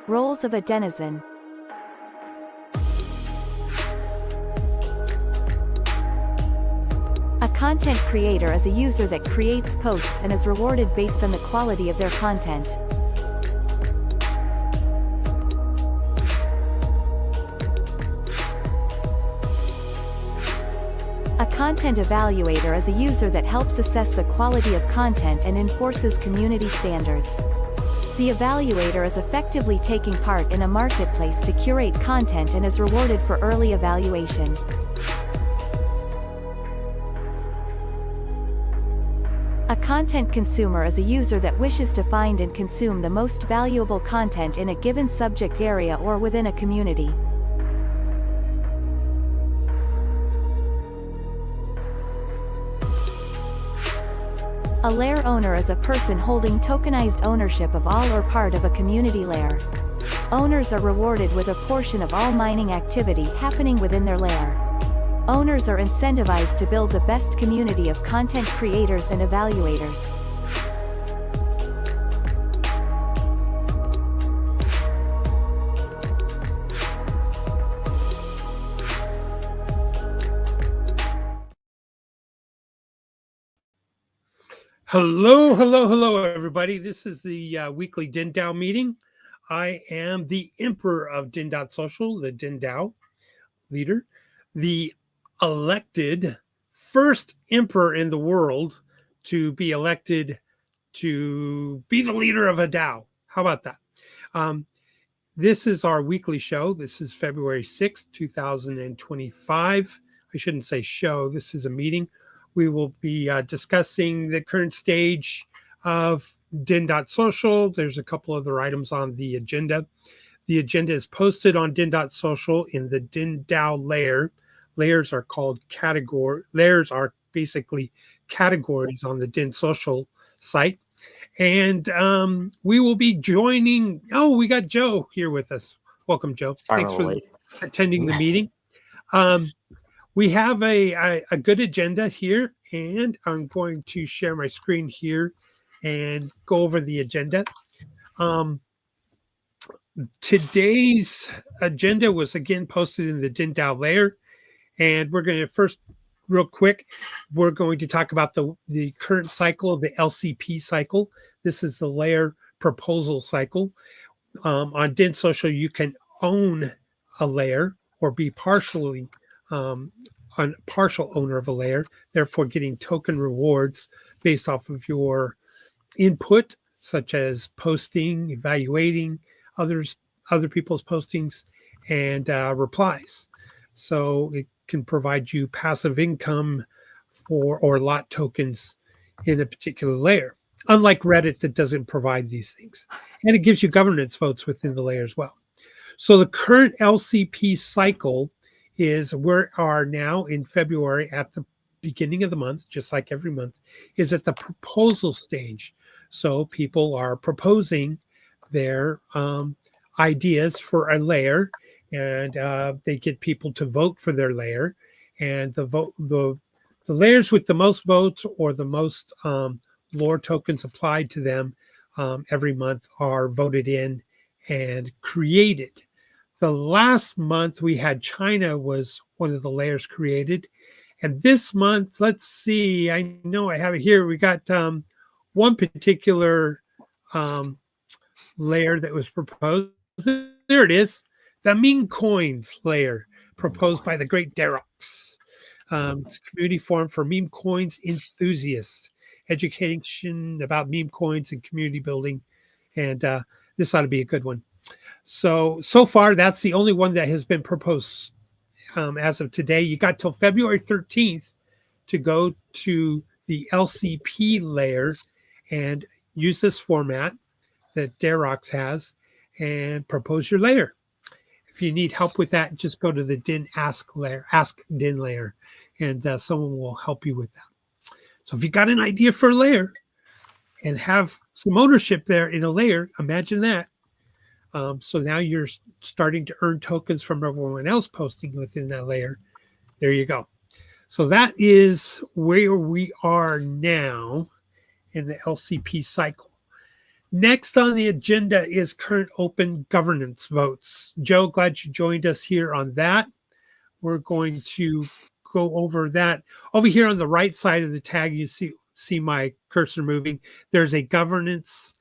Roles of a denizen. A content creator is a user that creates posts and is rewarded based on the quality of their content. A content evaluator is a user that helps assess the quality of content and enforces community standards. The evaluator is effectively taking part in a marketplace to curate content and is rewarded for early evaluation. A content consumer is a user that wishes to find and consume the most valuable content in a given subject area or within a community. A lair owner is a person holding tokenized ownership of all or part of a community lair. Owners are rewarded with a portion of all mining activity happening within their lair. Owners are incentivized to build the best community of content creators and evaluators. Hello, everybody. This is the weekly DenDao meeting. I am the emperor of Den.Social, the DenDao leader, the elected first emperor in the world to be elected to be the leader of a DAO. How about that? This is our weekly show. This is February 6th, 2025. I shouldn't say show. This is a meeting. We will be discussing the current stage of Den.Social. There's a couple other items on the agenda. The agenda is posted on Den.Social in the DENDAO Lair. Layers are called category. Layers are basically categories on the Den.Social site. And we will be joining. Oh, we got Joe here with us. Welcome, Joe. Thanks for attending the meeting. We have a good agenda here, and I'm going to share my screen here and go over the agenda. Today's agenda was again posted in the DENDAO Lair, and we're going to first, real quick, we're going to talk about the current cycle of the LCP cycle. This is the layer proposal cycle. On DenSocial, you can own a layer or be partially a partial owner of a layer, therefore getting token rewards based off of your input, such as posting, evaluating other people's postings, and replies. So it can provide you passive income or lot tokens in a particular layer, unlike Reddit that doesn't provide these things. And it gives you governance votes within the layer as well. So the current LCP cycle is we are now in February at the beginning of the month, just like every month, is at the proposal stage. So people are proposing their ideas for a layer, and they get people to vote for their layer. And the layers with the most votes or the most lore tokens applied to them every month are voted in and created. The last month we had China was one of the layers created. And this month, let's see, I know I have it here. We got one particular layer that was proposed. There it is, the meme coins layer proposed by the great Derox. It's a community forum for meme coins enthusiasts, education about meme coins and community building. And this ought to be a good one. So far, that's the only one that has been proposed as of today. You got till February 13th to go to the LCP layer and use this format that Derox has and propose your layer. If you need help with that, just go to the Den Ask Den layer, and someone will help you with that. So if you got an idea for a layer and have some ownership there in a layer, imagine that. So now you're starting to earn tokens from everyone else posting within that layer. There you go. So that is where we are now in the LCP cycle. Next on the agenda is current open governance votes. Joe, glad you joined us here on that. We're going to go over that. Over here on the right side of the tag, you see my cursor moving. There's a governance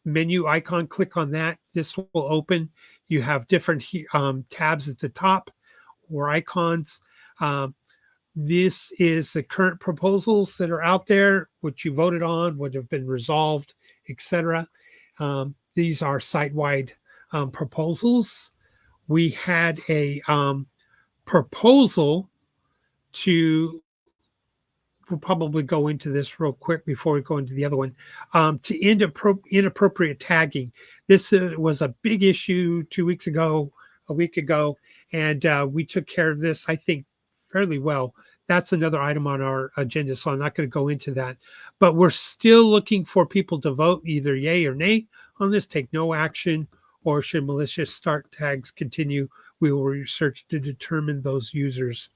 menu icon. Click on that. This will open. You have different tabs at the top or icons. This is the current proposals that are out there, what you voted on, what have been resolved, etc. These are site-wide proposals. We had a proposal to, we'll probably go into this real quick before we go into the other one, to end inappropriate tagging. This was a big issue 2 weeks ago, a week ago, and we took care of this, I think, fairly well. That's another item on our agenda, so I'm not going to go into that. But we're still looking for people to vote either yay or nay on this, take no action, or should malicious start tags continue. We will research to determine those users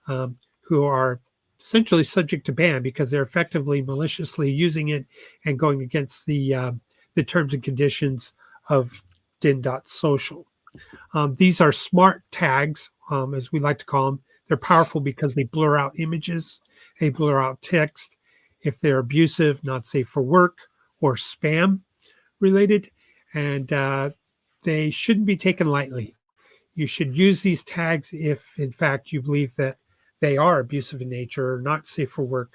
who are essentially subject to ban because they're effectively maliciously using it and going against the terms and conditions of Den.Social. These are smart tags, as we like to call them. They're powerful because they blur out images, they blur out text. If they're abusive, not safe for work, or spam related, and they shouldn't be taken lightly. You should use these tags if, in fact, you believe that they are abusive in nature, or not safe for work,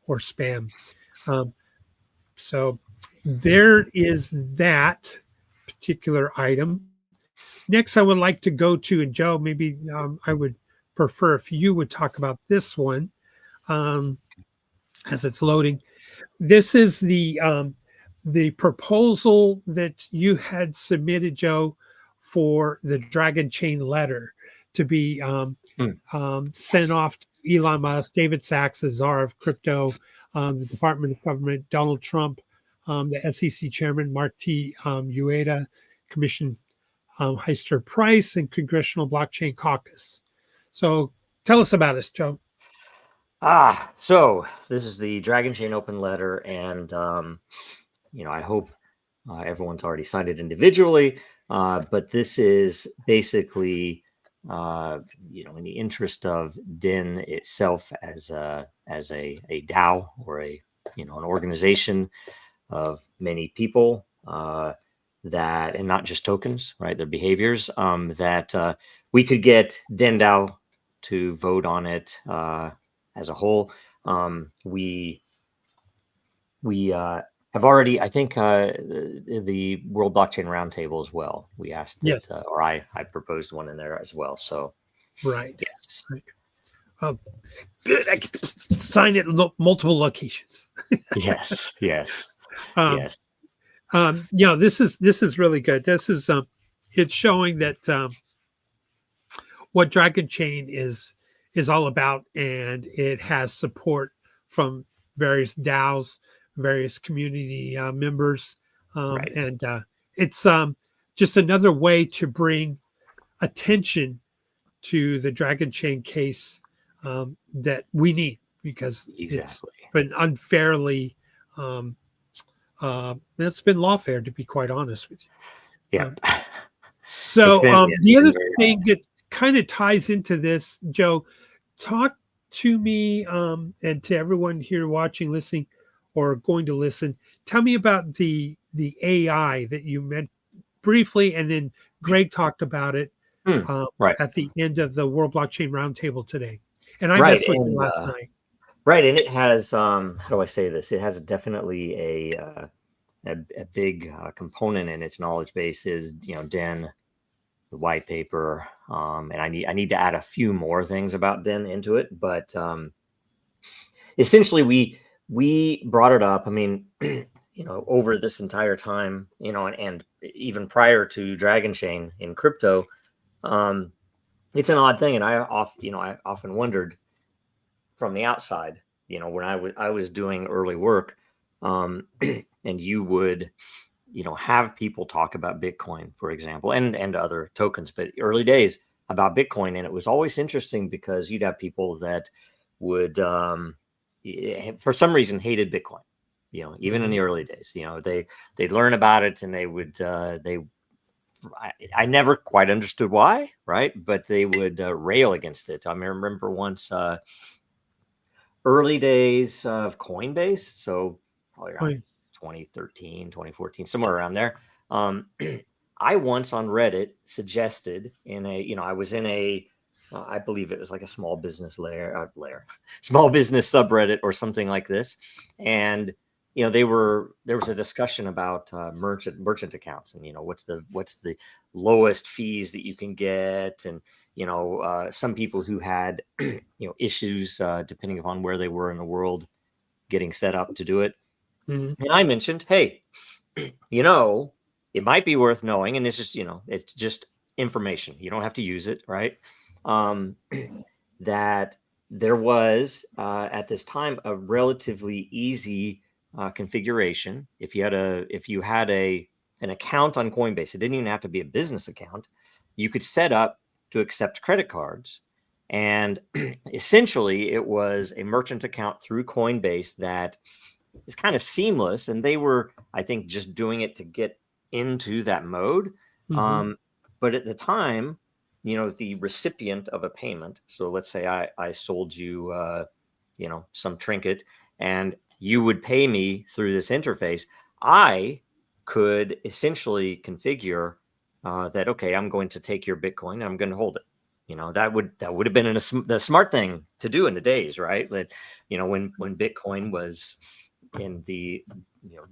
or spam. So there is that particular item. Next, I would like to go to, and Joe, maybe I would prefer if you would talk about this one as it's loading. This is the proposal that you had submitted, Joe, for the Dragon Chain letter to be sent off to Elon Musk, David Sachs, the czar of crypto, the Department of Government, Donald Trump, the SEC chairman, Mark T. Ueda, Commission Heister Price, and Congressional Blockchain Caucus. So tell us about this, Joe. So this is the Dragon Chain open letter, and I hope everyone's already signed it individually, but this is basically in the interest of Den itself as a DAO, or an organization of many people that, and not just tokens, right? Their behaviors, that we could get DenDAO to vote on it as a whole. We have already, I think, the World Blockchain Roundtable as well. We asked yes. that, or I proposed one in there as well. So, right. Yes. Right. Good. I can sign it in multiple locations. Yes. Yes. Yes. This is really good. This is it's showing that what Dragon Chain is all about, and it has support from various DAOs, various community members, Right. and it's just another way to bring attention to the Dragon Chain case that we need, because it's been unfairly it's been lawfare, to be quite honest with you. Yeah. So the other thing that kind of ties into this, Joe, talk to me and to everyone here watching, listening, or going to listen. Tell me about the AI that you meant briefly, and then Greg talked about it right at the end of the World Blockchain Roundtable today. And I messed with it last night. Right, and it has how do I say this? It has definitely a big component in its knowledge base is Den, the white paper, and I need to add a few more things about Den into it, but essentially we brought it up. I mean, over this entire time, and even prior to Dragon Chain in crypto, it's an odd thing, and I often wondered from the outside, when I was doing early work, and you would have people talk about Bitcoin, for example, and other tokens, but early days about Bitcoin. And it was always interesting because you'd have people that would, for some reason, hated Bitcoin. even in the early days, they'd learn about it, and they would I never quite understood why, right? But they would rail against it. I remember once early days of Coinbase, so probably around 2013, 2014, somewhere around there. I once on Reddit suggested I was in I believe it was like a small business small business subreddit or something like this. And, there was a discussion about merchant accounts and, what's the lowest fees that you can get. And, some people who had, issues depending upon where they were in the world getting set up to do it. And I mentioned, hey, it might be worth knowing, and this is, it's just information. You don't have to use it, right? That there was at this time a relatively easy configuration. If you had an account on Coinbase, it didn't even have to be a business account. You could set up to accept credit cards, and essentially it was a merchant account through Coinbase that is kind of seamless. And they were, I think, just doing it to get into that mode. But at the time, the recipient of a payment, so let's say I sold you some trinket, and you would pay me through this interface. I could essentially configure that, okay, I'm going to take your Bitcoin and I'm going to hold it. That would have been the smart thing to do in the days, right? That, when Bitcoin was in the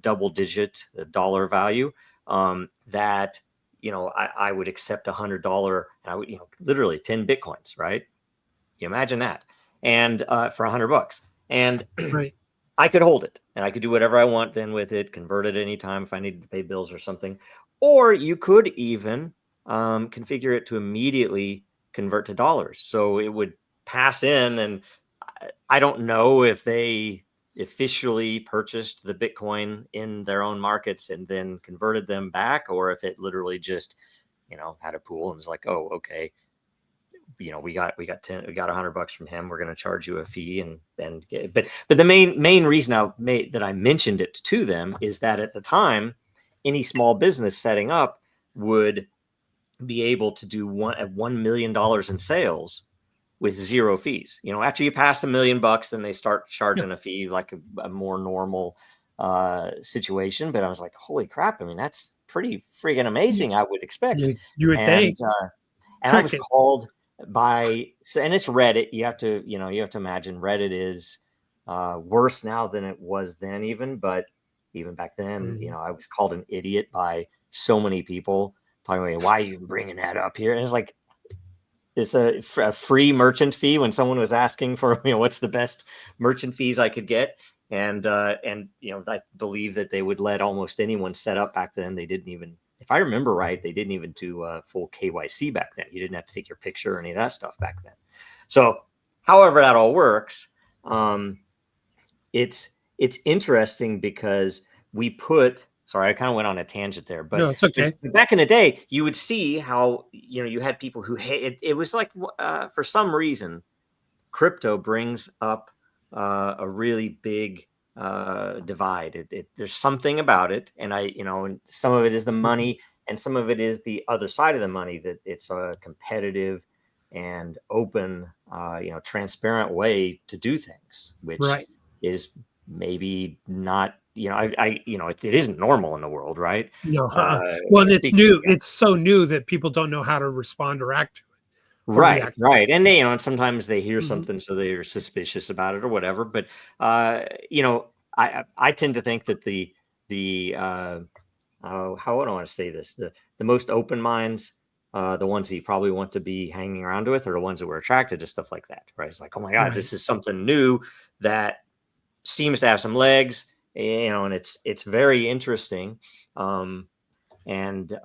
double digit dollar value, that I would accept $100, and I would literally 10 Bitcoins, right? You imagine that, and for $100, and Right. I could hold it, and I could do whatever I want then with it, convert it anytime if I needed to pay bills or something. Or you could even configure it to immediately convert to dollars, so it would pass in. And I don't know if they officially purchased the Bitcoin in their own markets and then converted them back, or if it literally just, had a pool and was like, oh, okay, we got $100 from him. We're going to charge you a fee but the main reason that I mentioned it to them is that at the time, any small business setting up would be able to do $1 million in sales with zero fees. After you pass $1 million, then they start charging a fee, like a more normal situation. But I was like, holy crap! I mean, that's pretty friggin' amazing. I would expect. You would think. And I was called by, and it's Reddit. You have to imagine Reddit is worse now than it was then, but even back then, I was called an idiot by so many people talking about, why are you bringing that up here? And it's like, it's a free merchant fee when someone was asking for, what's the best merchant fees I could get. And I believe that they would let almost anyone set up back then. They didn't even, if I remember right, they didn't even do full KYC back then. You didn't have to take your picture or any of that stuff back then. So however that all works, it's interesting because sorry, I kind of went on a tangent there, but no, it's okay. Back in the day, you would see how, you had people who it was like, for some reason, crypto brings up a really big divide. There's something about it. And and some of it is the money, and some of it is the other side of the money, that it's a competitive and open, transparent way to do things, which is maybe not, it isn't normal in the world, right? No, well, it's new. It's so new that people don't know how to respond or act to it. Right. And they, and sometimes they hear something, so they're suspicious about it or whatever. But I tend to think that how would I want to say this? The most open minds, the ones that you probably want to be hanging around with, are the ones that were attracted to stuff like that, right? It's like, oh my God, this is something new that seems to have some legs, and it's very interesting. And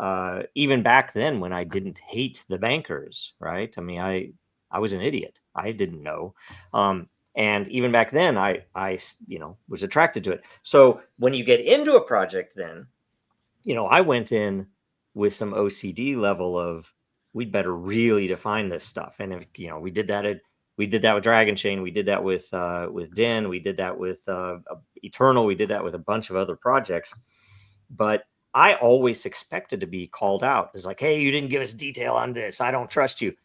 even back then, when I didn't hate the bankers, right? I mean, I was an idiot. I didn't know. And even back then, I was attracted to it. So when you get into a project, then, I went in with some OCD level of, we'd better really define this stuff. And if, we did that we did that with Dragon Chain. We did that with Den. We did that with Eternal. We did that with a bunch of other projects. But I always expected to be called out. It's like, hey, you didn't give us detail on this. I don't trust you.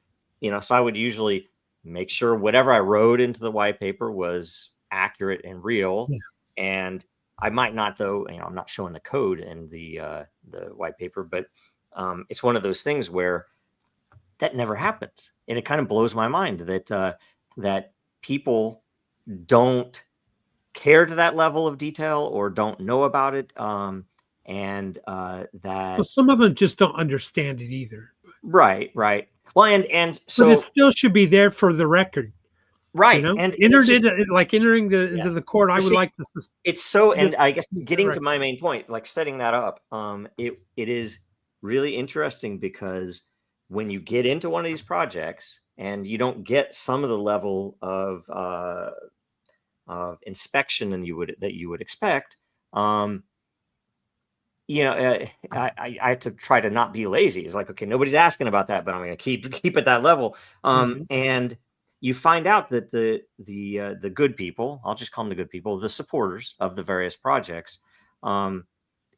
So I would usually make sure whatever I wrote into the white paper was accurate and real. Yeah. And I might not, though, I'm not showing the code in the white paper, but it's one of those things where that never happens. And it kind of blows my mind that people don't care to that level of detail or don't know about it. That some of them just don't understand it either. Right. Well, and so but it still should be there for the record. Right. And like entering into the court. I would like this. It's so, and I guess getting to my main point, like setting that up, it is really interesting because when you get into one of these projects and you don't get some of the level of inspection and that you would expect, I have to try to not be lazy. It's like, okay, nobody's asking about that, but I'm going to keep at that level. And you find out that the good people, I'll just call them the good people, the supporters of the various projects.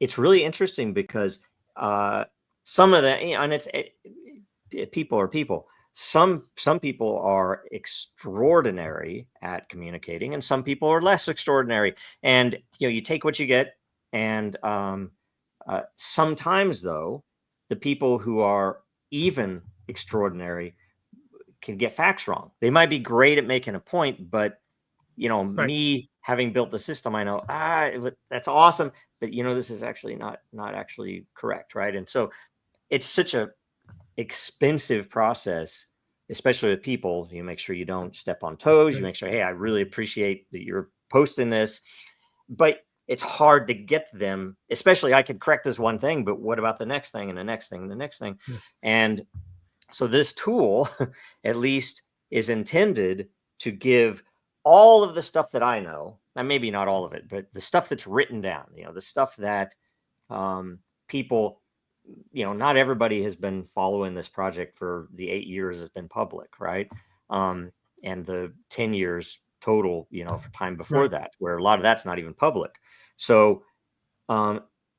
It's really interesting because some of the, and people are people. Some people are extraordinary at communicating, and some people are less extraordinary. And you take what you get. And sometimes, though, the people who are even extraordinary can get facts wrong. They might be great at making a point, but right. Me having built the system, I know that's awesome, but this is actually not actually correct, right? And so it's such a expensive process, especially with people. You make sure you don't step on toes. You make sure, hey, I really appreciate that you're posting this, but it's hard to get them, especially I could correct this one thing, but what about the next thing and the next thing and the next thing? Yeah. And so this tool at least is intended to give all of the stuff that I know, and maybe not all of it, but the stuff that's written down, the stuff that people, not everybody has been following this project for the 8 years it's been public, right? And the 10 years total, for time before that, where a lot of that's not even public. So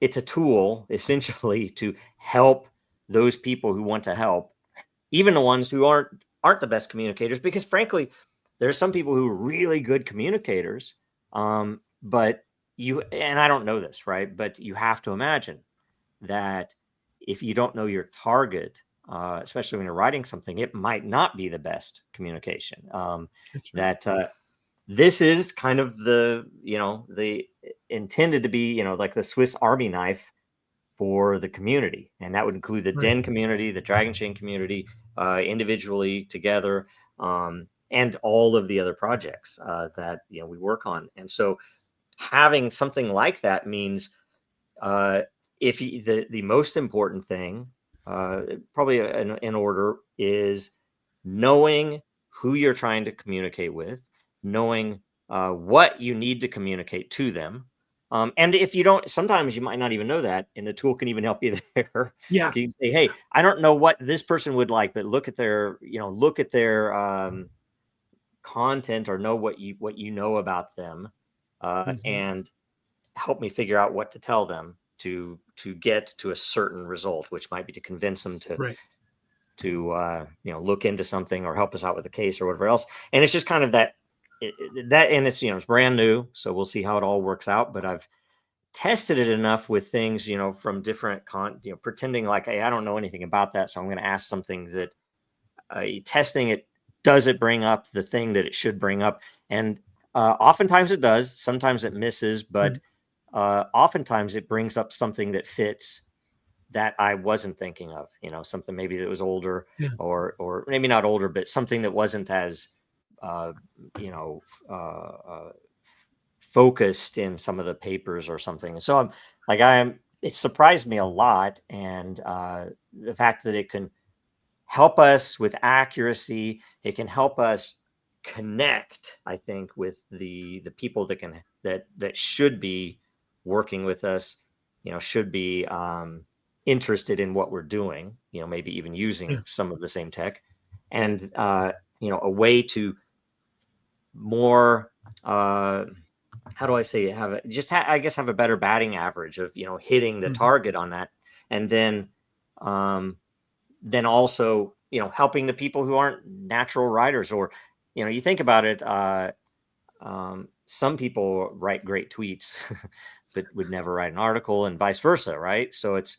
it's a tool essentially to help those people who want to help, even the ones who aren't the best communicators, because frankly, there's some people who are really good communicators, but and I don't know this, right? But you have to imagine that if you don't know your target, especially when you're writing something, it might not be the best communication. This is kind of the intended to be, like the Swiss Army knife for the community. And that would include the Den community, the Dragon Chain community, individually, together, and all of the other projects that, we work on. And so having something like that means the most important thing, probably in order, is knowing who you're trying to communicate with, knowing what you need to communicate to them. And if you don't, sometimes you might not even know that, and the tool can even help you there. Yeah. You can say, hey, I don't know what this person would like, but look at their content, or know what you know about them, and help me figure out what to tell them to get to a certain result, which might be to convince them to look into something or help us out with a case or whatever else. And it's just kind of that, and it's, it's brand new, so we'll see how it all works out. But I've tested it enough with things, from different pretending like, hey, I don't know anything about that, so I'm going to ask something that testing it, does it bring up the thing that it should bring up? And oftentimes it does. Sometimes it misses, but oftentimes it brings up something that fits that I wasn't thinking of. Something maybe that was older, or maybe not older, but something that wasn't as focused in some of the papers or something. So it surprised me a lot. And the fact that it can help us with accuracy, it can help us connect, I think, with the people that should be working with us, should be interested in what we're doing, maybe even using some of the same tech, and a way to more, how do I say, I guess have a better batting average of, hitting the target on that. And then also, helping the people who aren't natural writers, or, you think about it, some people write great tweets, but would never write an article, and vice versa. Right. So it's,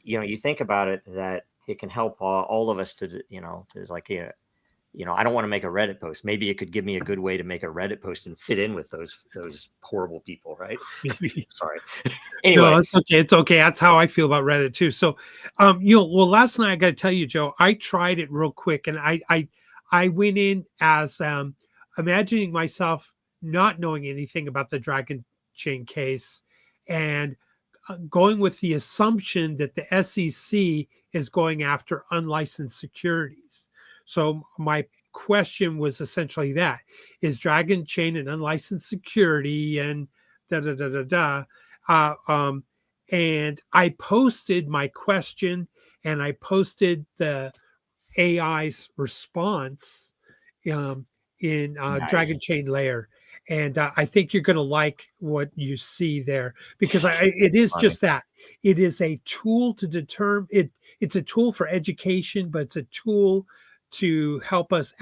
you think about it, that it can help all of us to, there's like, I don't want to make a Reddit post. Maybe it could give me a good way to make a Reddit post and fit in with those horrible people, right? Sorry. Anyway, no, it's okay. It's okay. That's how I feel about Reddit too. So, well, last night I got to tell you, Joe, I tried it real quick, and I went in as imagining myself not knowing anything about the Dragon Chain case, and going with the assumption that the SEC is going after unlicensed securities. So my question was essentially that: is Dragon Chain an unlicensed security? And da da da da da. And I posted my question, and I posted the AI's response in nice. Dragon Chain Lair. And I think you're going to like what you see there, because it is just that. It is a tool to determine it. It's a tool for education, but it's a tool to help us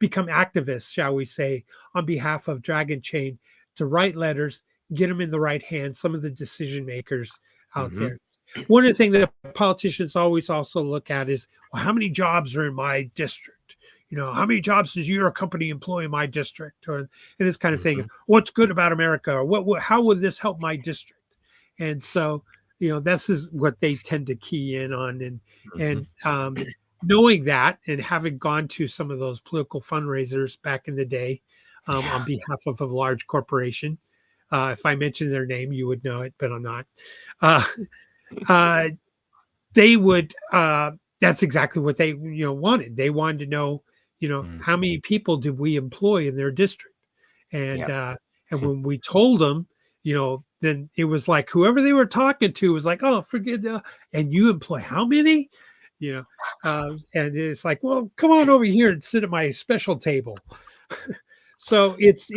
become activists, shall we say, on behalf of Dragon Chain, to write letters, get them in the right hands, some of the decision makers out there. One of the things that politicians always also look at is, well, how many jobs are in my district? How many jobs does your company employ in my district? Or, and this kind of thing. What's good about America? Or how would this help my district? And so, this is what they tend to key in on. And knowing that, and having gone to some of those political fundraisers back in the day on behalf of a large corporation, if I mentioned their name, you would know it, but I'm not. They would. That's exactly what they wanted. They wanted to know, how many people did we employ in their district, and when we told them, then it was like whoever they were talking to was like, oh, forget that, and you employ how many, and it's like, well, come on over here and sit at my special table. So it's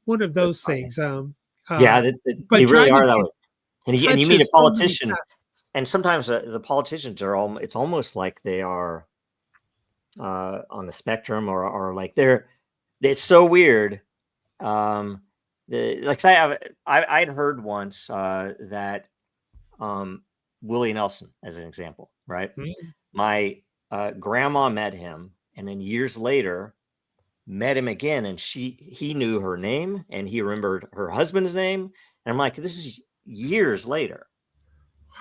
one of those things. But they really are that way. And you meet a politician, and sometimes the politicians are it's almost like they are on the spectrum, or like it's so weird. Like I'd heard once that Willie Nelson, as an example, right? My grandma met him, and then years later met him again, and he knew her name, and he remembered her husband's name. And I'm like, this is years later,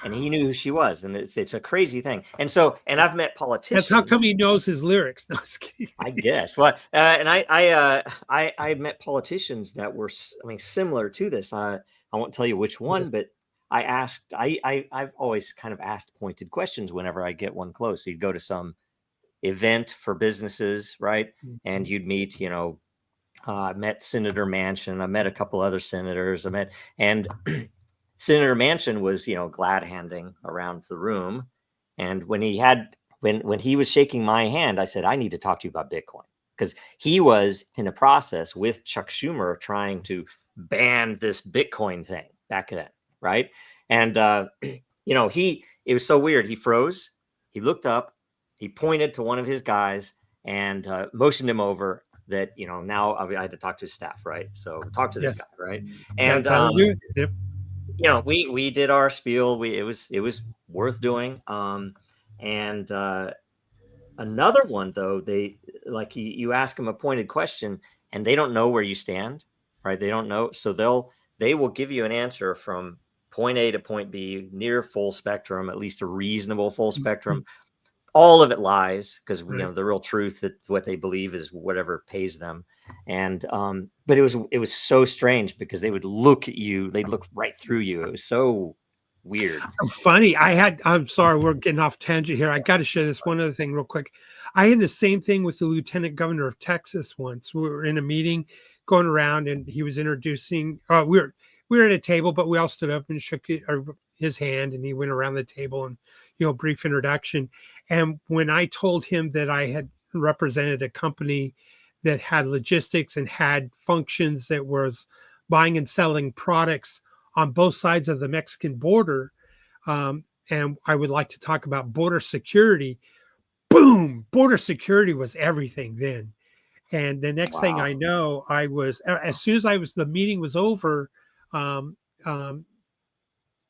and he knew who she was, and it's a crazy thing. And so, and I've met politicians. That's how come he knows his lyrics. No, I guess. Well, and I met politicians that were, similar to this. I won't tell you which one, but I asked. I've always kind of asked pointed questions whenever I get one close. So you'd go to some event for businesses, right? And you'd meet, I met Senator Manchin. I met a couple other senators. And Senator Manchin was, glad handing around the room. And when he was shaking my hand, I said, I need to talk to you about Bitcoin, because he was in the process with Chuck Schumer trying to ban this Bitcoin thing back then, right? And it was so weird. He froze. He looked up. He pointed to one of his guys and motioned him over. That now I had to talk to his staff, right? So talk to this guy, right? And we did our spiel. It was worth doing. And another one, though, they like you ask them a pointed question and they don't know where you stand, right? They don't know, so they will give you an answer from point A to point B, near full spectrum, at least a reasonable full spectrum. All of it lies, because the real truth, that what they believe is whatever pays them. And but it was so strange, because they would look at you, they'd look right through you. It was so weird. Funny. I'm sorry, we're getting off tangent here. I got to share this one other thing real quick. I had the same thing with the lieutenant governor of Texas once. We were in a meeting going around, and he was introducing. We were at a table, but we all stood up and shook his hand, and he went around the table and brief introduction. And when I told him that I had represented a company that had logistics and had functions that was buying and selling products on both sides of the Mexican border. And I would like to talk about border security. Boom! Border security was everything then. And the next thing Wow. I know, I was, as soon as the meeting was over, um, um,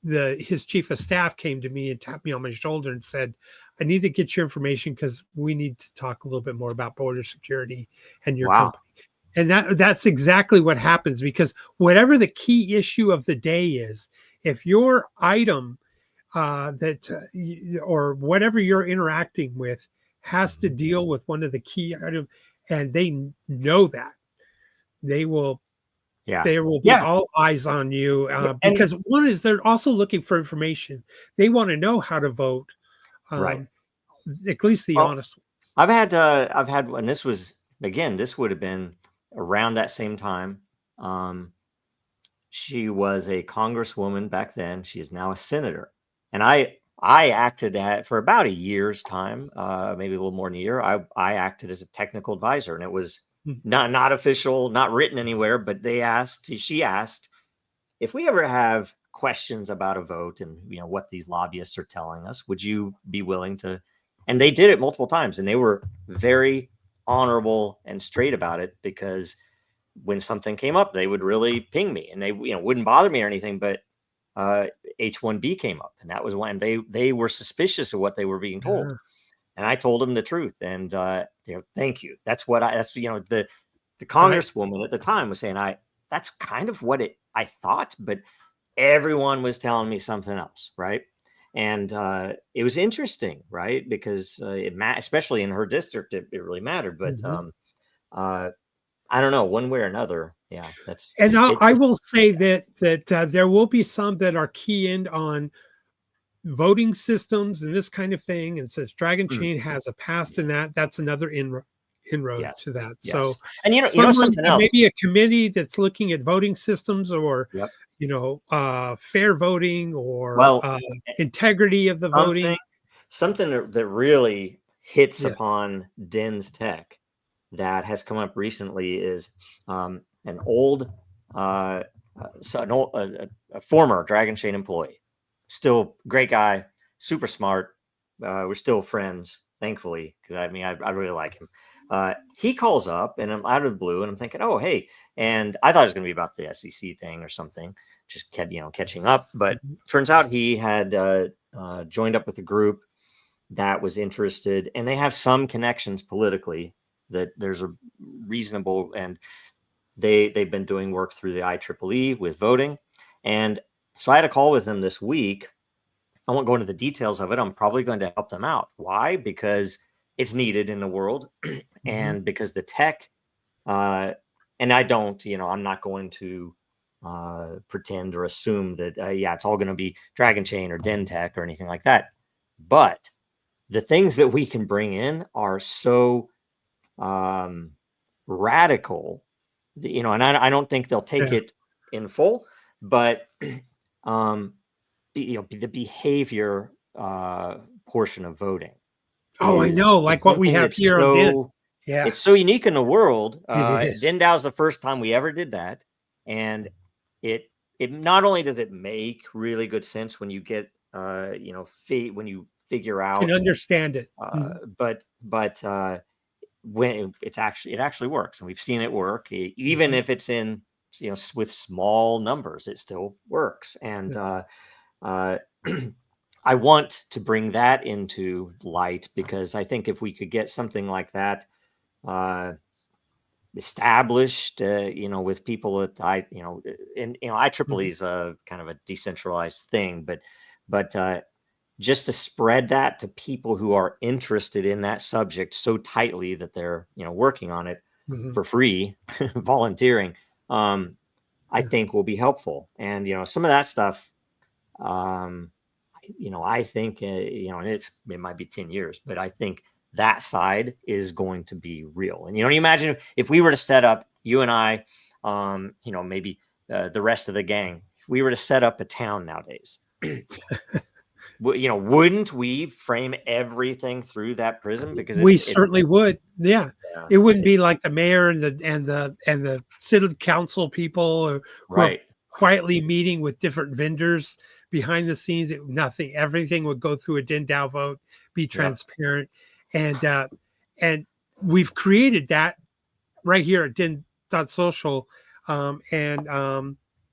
his chief of staff came to me and tapped me on my shoulder and said, I need to get your information because we need to talk a little bit more about border security and your Wow. company. And that's exactly what happens, because whatever the key issue of the day is, if your item or whatever you're interacting with has to deal with one of the key items, and they know that, they will Yeah. there will be Yeah. all eyes on you, And because one is they're also looking for information. They want to know how to vote, right. at least the Well, honest ones. I've had, and this was, again, this would have been around that same time. She was a congresswoman back then. She is now a senator. And I acted for about a year's time, maybe a little more than a year. I acted as a technical advisor, and it was not official, not written anywhere, but she asked if we ever have questions about a vote and what these lobbyists are telling us, would you be willing to? And they did it multiple times, and they were very honorable and straight about it, because when something came up, they would really ping me, and they wouldn't bother me or anything. But H-1B came up, and that was when they were suspicious of what they were being told. Yeah. And I told them the truth, and thank you. That's what the congresswoman at the time was saying. That's kind of what I thought, but everyone was telling me something else, right? And it was interesting, right? Because especially in her district, it really mattered. But I don't know, one way or another. Yeah, that's. And I will say that there will be some that are keying on voting systems and this kind of thing. And since Dragon Chain has a past in that, that's another inroad to that. Yes. So, and something else, maybe a committee that's looking at voting systems, or yep. Fair voting, or integrity of the voting. Something that really hits upon Den's tech that has come up recently is a former Dragon Chain employee, still great guy, super smart. We're still friends, thankfully, because I really like him. He calls up, and I'm out of the blue, and I'm thinking, oh, hey. And I thought it was going to be about the SEC thing or something, just catching up. But turns out he had joined up with a group that was interested, and they have some connections politically that there's a reasonable, and they've been doing work through the IEEE with voting. And so I had a call with them this week. I won't go into the details of it. I'm probably going to help them out. Why? Because it's needed in the world, and because the tech, and I don't, I'm not going to pretend or assume that, it's all going to be Dragon Chain or Den Tech or anything like that. But the things that we can bring in are so radical, and I don't think they'll take it in full, but the behavior portion of voting. I know, like what we have here on Den. Yeah, it's so unique in the world. DenDAO is the first time we ever did that, and it not only does it make really good sense when you get when you figure out and understand it, but when it actually works, and we've seen it work, even if it's in with small numbers, it still works. And I want to bring that into light, because I think if we could get something like that established, with people at IEEE is a kind of a decentralized thing, but just to spread that to people who are interested in that subject so tightly that they're working on it for free, volunteering, I think will be helpful. And some of that stuff, I think and it might be 10 years, but I think that side is going to be real. And you imagine if we were to set up, you and I, maybe the rest of the gang, if we were to set up a town nowadays, wouldn't we frame everything through that prism? Because we certainly would. Yeah. It wouldn't be like the mayor and the city council people who are Right. quietly meeting with different vendors behind the scenes. Everything would go through a DENDAO vote, be transparent, and we've created that right here at Den.Social.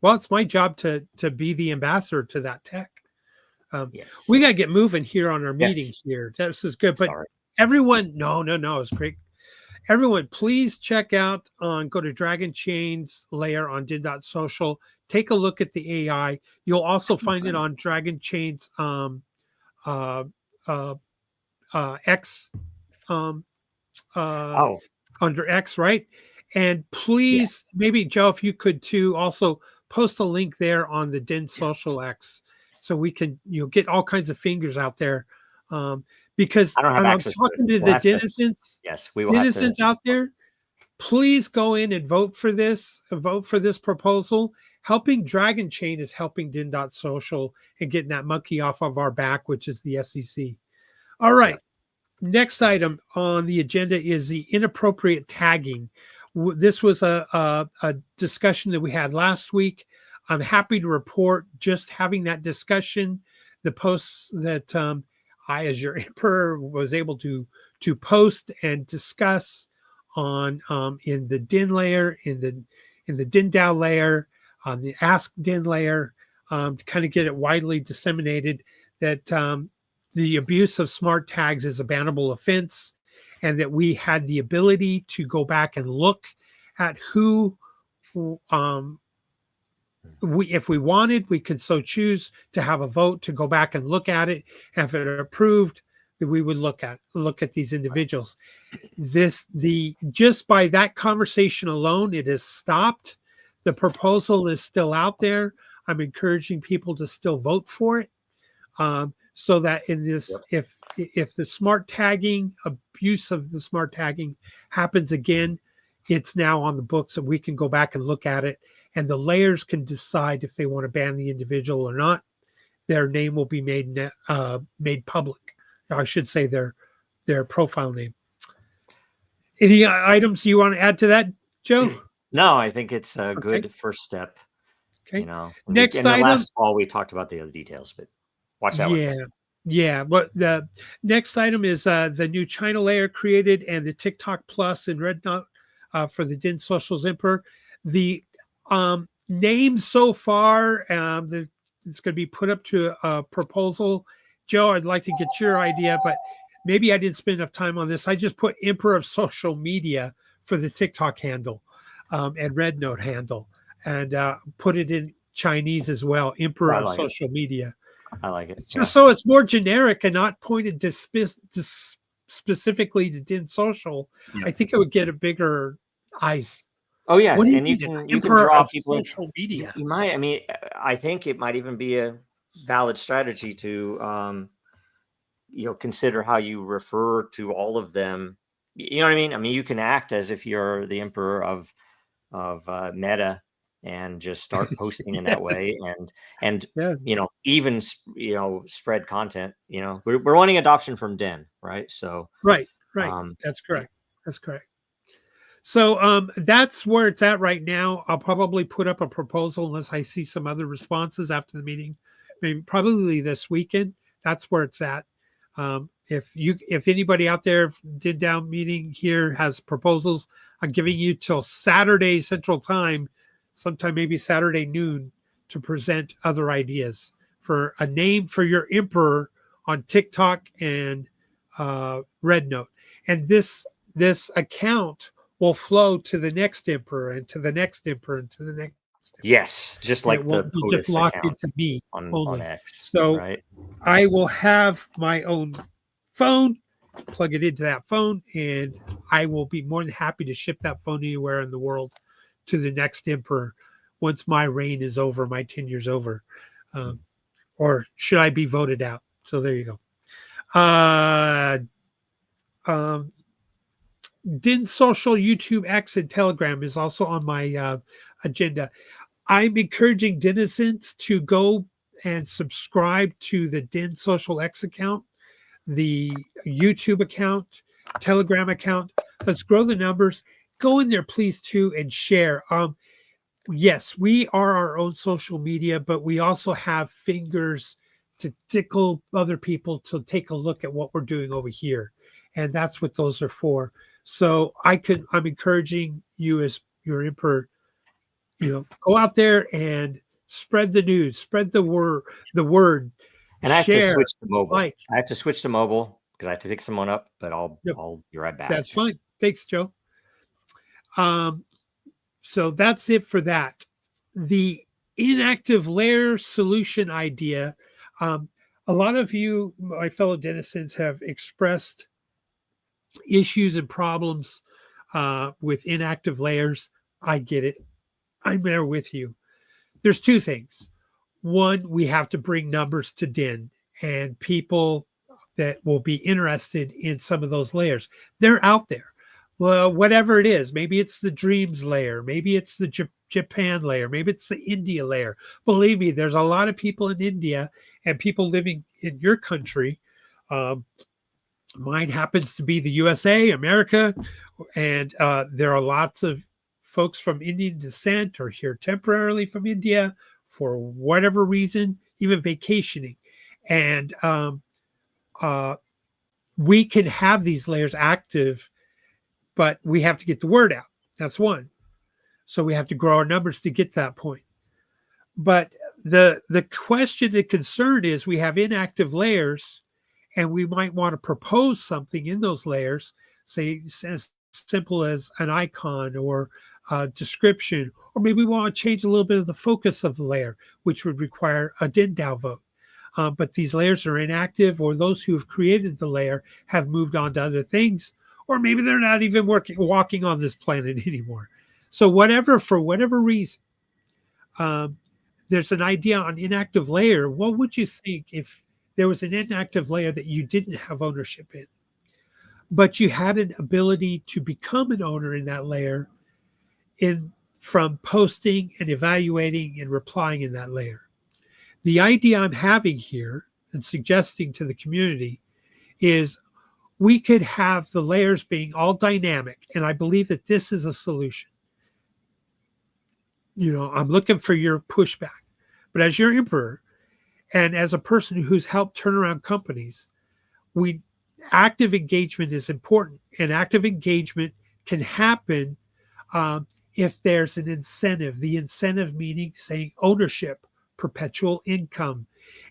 Well, it's my job to be the ambassador to that tech. Yes. We got to get moving here on our meeting Yes. here. This is good. But Sorry. everyone, no, it's great. Everyone, please check out go to Dragon Chain's layer on Den.Social. Take a look at the AI. You'll also find it on Dragon Chain's X under X, right? And please, maybe Joe, if you could too, also post a link there on the DenSocial X, so we can get all kinds of fingers out there. Because I don't have I'm access talking to it. to We'll the have to- denizens. Yes, we will have to. Denizens out there, please go in and vote for this. Vote for this proposal. Helping Dragon Chain is helping Den.Social and getting that monkey off of our back, which is the SEC. All right. Next item on the agenda is the inappropriate tagging. This was a discussion that we had last week. I'm happy to report just having that discussion, the posts that I, as your emperor, was able to post and discuss on in the Den layer, in the DENDAO layer, on the Ask Den layer, to kind of get it widely disseminated that the abuse of smart tags is a bannable offense, and that we had the ability to go back and look at who if we wanted, we could so choose to have a vote to go back and look at it. And if it approved, that we would look at these individuals. Just by that conversation alone, it has stopped. The proposal is still out there. I'm encouraging people to still vote for it, so that in this, if the smart tagging, abuse of the smart tagging happens again, it's now on the books and we can go back and look at it. And the layers can decide if they want to ban the individual or not. Their name will be made public. I should say their profile name. Any items you want to add to that, Joe? No, I think it's a good first step. Okay. Next item. Last fall we talked about the other details, but watch that one. Yeah. But the next item is the new China layer created and the TikTok Plus and Red Note for the DenSocial's Emperor. The names so far, it's going to be put up to a proposal. Joe, I'd like to get your idea, but maybe I didn't spend enough time on this. I just put Emperor of Social Media for the TikTok handle and Red Note handle, and put it in Chinese as well, Emperor of Social Media. I like it. Just so it's more generic and not pointed to specifically to DenSocial. I think it would get a bigger eyes. Oh yeah, and you can draw people in social media. You might. I mean, I think it might even be a valid strategy to, consider how you refer to all of them. You know what I mean? I mean, you can act as if you're the emperor of Meta and just start posting in that way, and even spread content. We're wanting adoption from Den, right? So right. That's correct. So that's where it's at right now. I'll probably put up a proposal unless I see some other responses after the meeting. Maybe probably this weekend. That's where it's at. If anybody out there DenDAO meeting here has proposals, I'm giving you till Saturday Central Time, sometime maybe Saturday noon, to present other ideas for a name for your emperor on TikTok and Red Note. And this account will flow to the next emperor and to the next emperor and to the next emperor. Yes, just like the POTUS locked into me on X. So right? I will have my own phone, plug it into that phone, and I will be more than happy to ship that phone anywhere in the world to the next emperor once my reign is over, my tenure's over, or should I be voted out? So there you go. DenSocial, YouTube, X, and Telegram is also on my agenda. I'm encouraging denizens to go and subscribe to the DenSocial X account, the YouTube account, Telegram account. Let's grow the numbers. Go in there, please, too, and share. Yes, we are our own social media, but we also have fingers to tickle other people to take a look at what we're doing over here. And that's what those are for. So I'm encouraging you as your emperor, go out there and spread the news, spread the word, And I have to share, switch to mobile. like. I have to switch to mobile because I have to pick someone up, but I'll be right back. That's fine. Thanks, Joe. So that's it for that. The inactive layer solution idea. A lot of you, my fellow denizens, have expressed issues and problems with inactive layers. I get it. I'm there with you. There's two things. One, we have to bring numbers to DEN and people that will be interested in some of those layers. They're out there. Well, whatever it is, maybe it's the dreams layer, maybe it's the Japan layer, maybe it's the India layer. Believe me, there's a lot of people in India and people living in your country. Mine happens to be the USA, America, and there are lots of folks from Indian descent or here temporarily from India for whatever reason, even vacationing. And we can have these layers active, but we have to get the word out. That's one. So we have to grow our numbers to get to that point. But the question, the concern is we have inactive layers and we might want to propose something in those layers, say as simple as an icon or a description, or maybe we want to change a little bit of the focus of the layer, which would require a DENDAO vote. But these layers are inactive, or those who have created the layer have moved on to other things, or maybe they're not even walking on this planet anymore. So for whatever reason, there's an idea on inactive layer. What would you think if there was an inactive layer that you didn't have ownership in, but you had an ability to become an owner in that layer from posting and evaluating and replying in that layer? The idea I'm having here and suggesting to the community is we could have the layers being all dynamic. And I believe that this is a solution. I'm looking for your pushback. But as your emperor and as a person who's helped turn around companies, active engagement is important. And active engagement can happen if there's an incentive. The incentive meaning saying ownership, perpetual income.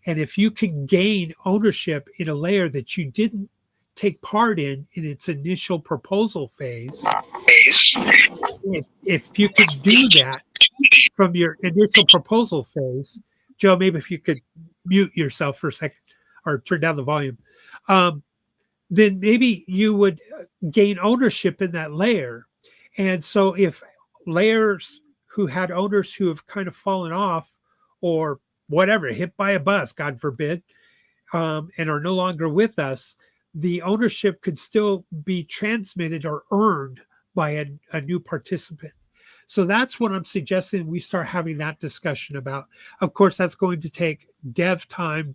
And if you can gain ownership in a layer that you didn't take part in its initial proposal phase, if you could do that from your initial proposal phase, Joe, maybe if you could mute yourself for a second or turn down the volume, then maybe you would gain ownership in that layer. And so if layers who had owners who have kind of fallen off or whatever, hit by a bus, God forbid, and are no longer with us, the ownership could still be transmitted or earned by a new participant. So that's what I'm suggesting we start having that discussion about. Of course, that's going to take dev time,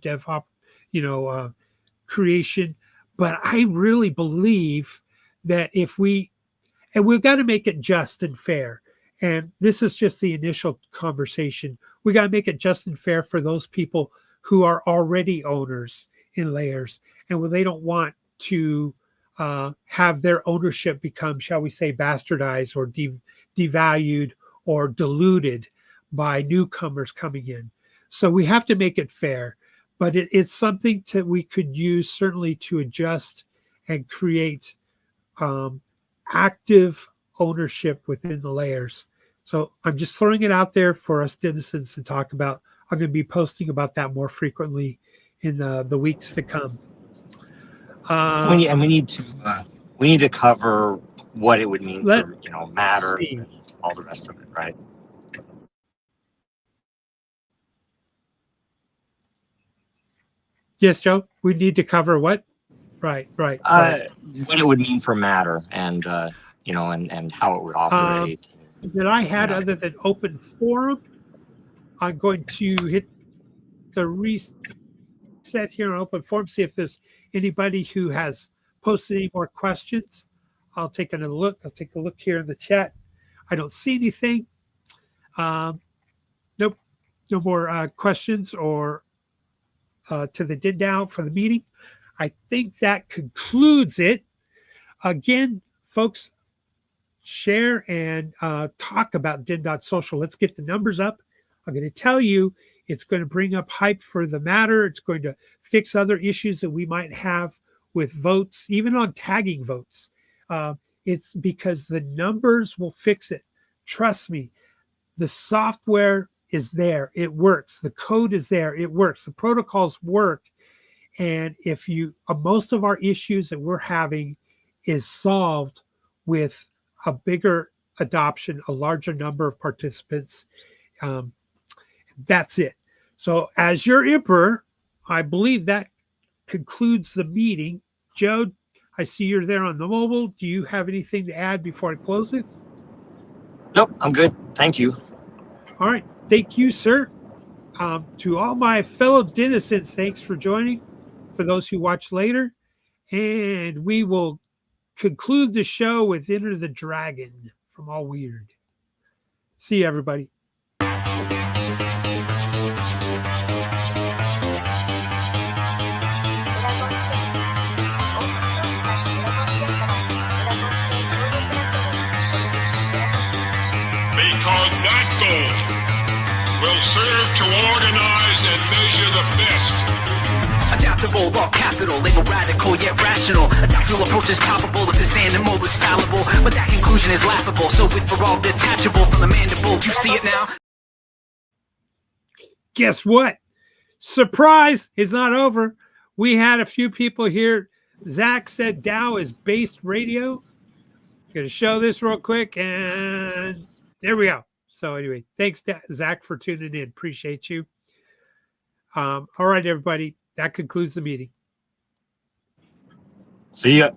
creation. But I really believe that we've got to make it just and fair. And this is just the initial conversation. We got to make it just and fair for those people who are already owners in layers and when they don't want to have their ownership become, shall we say, bastardized or devalued or diluted by newcomers coming in. So we have to make it fair, but it's something that we could use certainly to adjust and create active ownership within the layers. So I'm just throwing it out there for us denizens to talk about. I'm going to be posting about that more frequently in the weeks to come. We need to cover what it would mean for matter and all the rest of it, right? Yes, Joe. We need to cover what? Right. What it would mean for matter and and how it would operate. That I had other than open forum. I'm going to hit the reset here on open forum, see if there's anybody who has posted any more questions. I'll take another look. I'll take a look here in the chat. I don't see anything. Nope. No more questions or to the DenDAO for the meeting. I think that concludes it. Again, folks, share and talk about Den.Social. Let's get the numbers up. I'm going to tell you, it's going to bring up hype for the matter. It's going to fix other issues that we might have with votes, even on tagging votes. It's because the numbers will fix it. Trust me, the software is there. It works. The code is there. It works. The protocols work. And if you, most of our issues that we're having is solved with a bigger adoption, a larger number of participants. That's it. So as your emperor, I believe that concludes the meeting. Joe, I see you're there on the mobile. Do you have anything to add before I close it? Nope, I'm good. Thank you. All right. Thank you, sir. To all my fellow denizens, thanks for joining. For those who watch later. And we will conclude the show with Enter the Dragon from All Weird. See you, everybody. Because that goal will serve to organize and measure the best. Adaptable, all capital, label radical yet rational. A tactical approach is palpable if this animal is fallible. But that conclusion is laughable, so with for all detachable from the mandible. You see it now? Guess what? Surprise! It's not over. We had a few people here. Zach said DAO is based radio. I'm going to show this real quick, and there we go. So anyway, thanks, Zach, for tuning in. Appreciate you. All right, everybody. That concludes the meeting. See ya.